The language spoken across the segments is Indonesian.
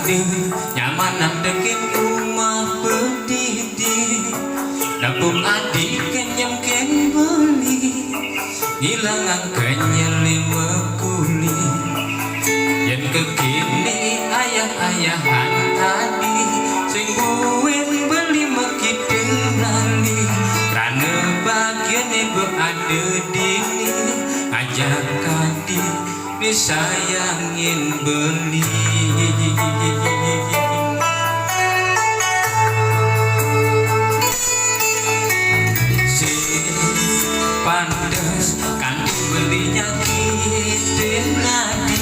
ada nyaman dekin rumah pendidih nabung adik kenyam ken beli hilangan kenyeli mekuli yang kekini ayah-ayahan tadi sing buin beli mekidil lali karena bagian ibu ada dini ajak kadi disayangin beli si pandas kan dibelinya kitin nadi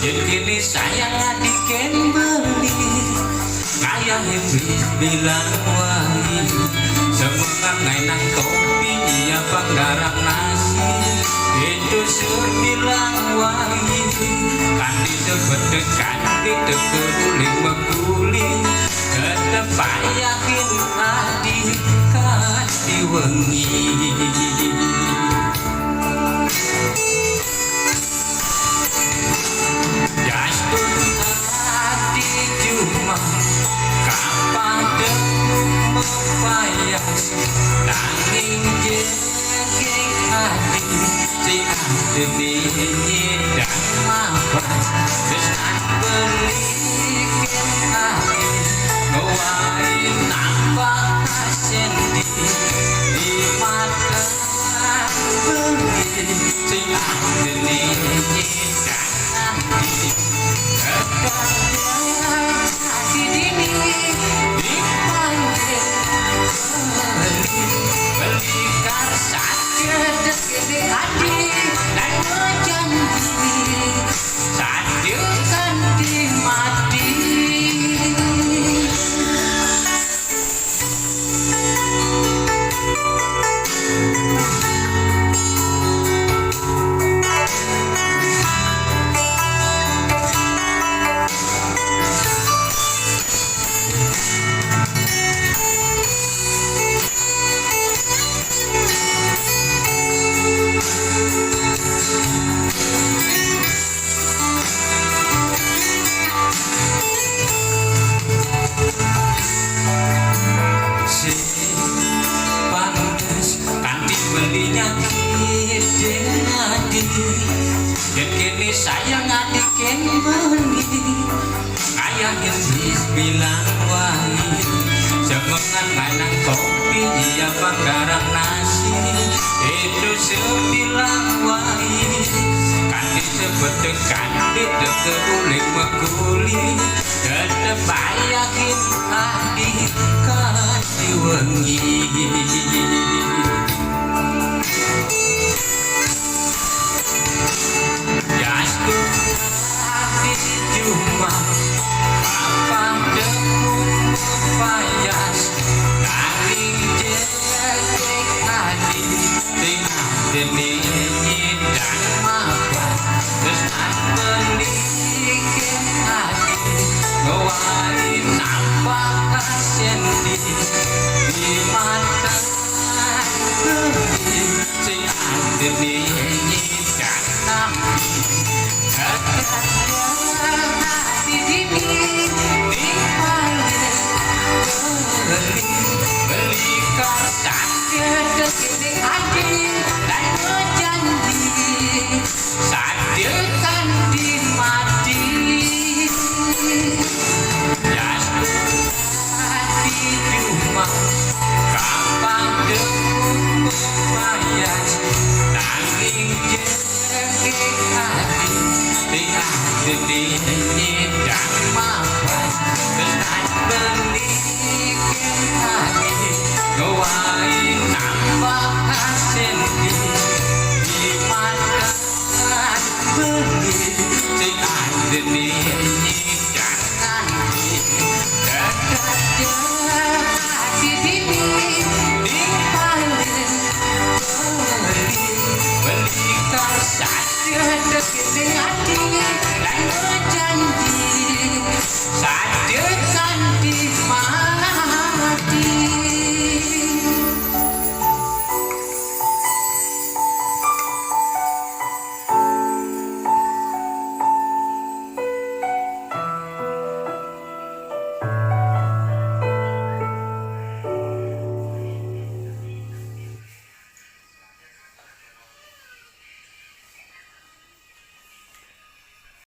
jadi kini sayang adiken beli kayak iblis bilang wahai semangat ngainan topi iya panggarang nasi itu sebilang wahai kan disebut dekat ditekeruling mekuli kedepan yakin adik kan diwengi nanging jengking hati si ademi dan mawas besar belikin hati ngawain nampak sendi di mata beli si ademi dan hati kedangnya hati dini dipanggil belikan saja dekede hati dan berjanji sadarkan di mati belinya kitin adik dan kini sayang adiken beli kayak iblis bilang wahai semangat ngainan kopi iya panggarang nasi itu sebilang wahai kan disebut dekat ditekeruling mekuli kedepan yakin adik kan diwengi cuma apa demung payas nanging jengking hati dengan demi dan mawas besar belikin hati ngawain nampak sendi di mata beli si ademi